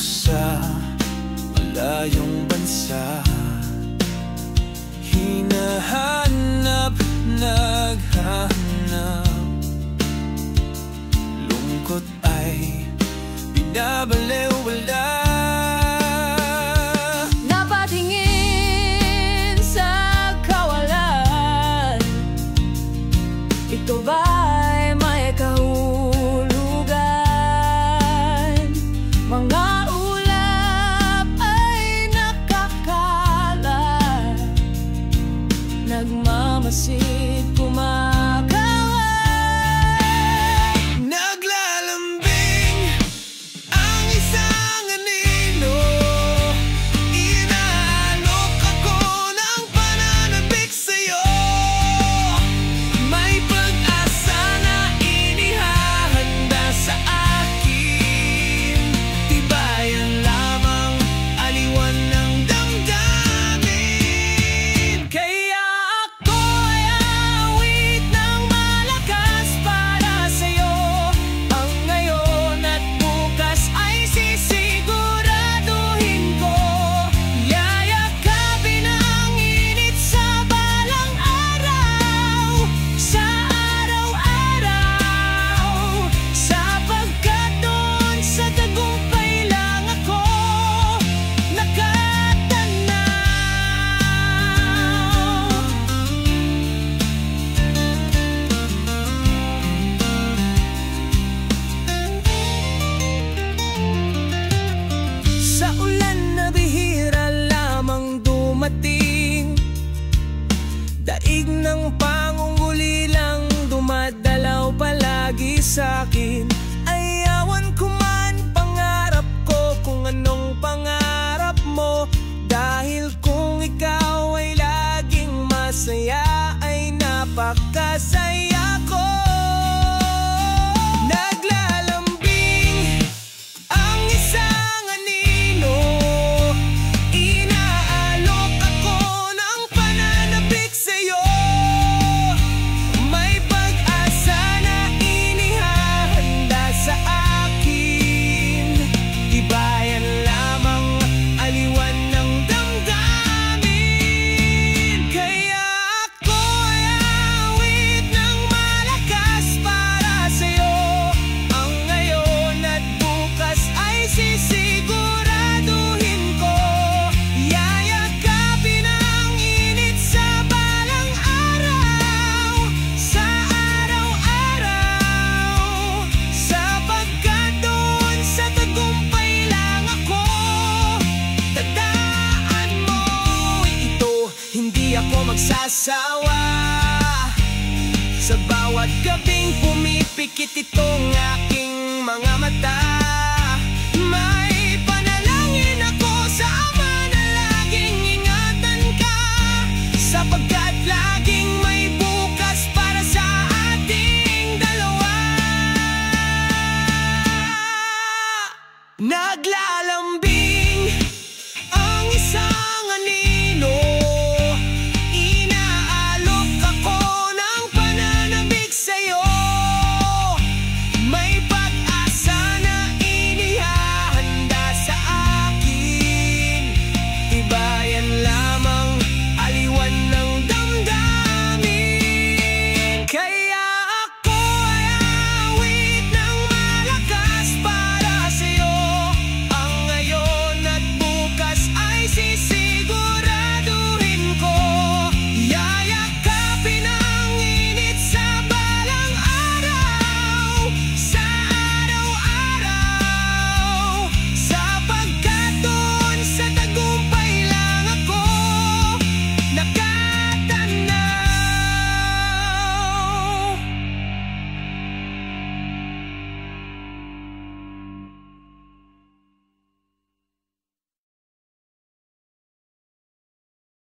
sa malayong bansa, hinahanap, naghahanap. Lungkot ay binabalewala. Napatingin sa kawalan, ito ba'y may kahulugan? Mga ulap ay nakakalat, nagmamasid, kumakaway. Naglalambing ang isang anino, inaalok ako ng pananabik sa'yo. May pag-asa na inihahanda sa akin, tibayan lamang, aliwan ng damdamin. Kaya ako'y awit ng malakas para sa'yo. Ang ngayon at bukas ay sisiguraduhin ko, yayakapin ang init sa balang araw, sa araw-araw, sapagkat doon sa tagumpay lang ako nakatanaw. Sa ulan na bihira lamang dumating, daig ng pangunguli lang dumadalaw palagi sa'kin. Ayawan ko man pangarap ko kung anong pangarap mo, dahil kung ikaw ay laging masaya ay napakasaya ko. Naglalambing ang isang anino, inaalok ako ng pananabik sa'yo. May pag-asa na inihahanda sa akin, tibayan lamang, aliwan ng damdamin. Kaya ako'y awit ng malakas para sa'yo. Ang ngayon at bukas ay sisiguraduhin ko, yayakapin ang init sa balang araw, sa araw-araw, sapagkat doon sa tagumpay lang ako. Tandaan mo ito, hindi ako magsasawa. Sa bawat gabing pumipikit itong aking mga mata.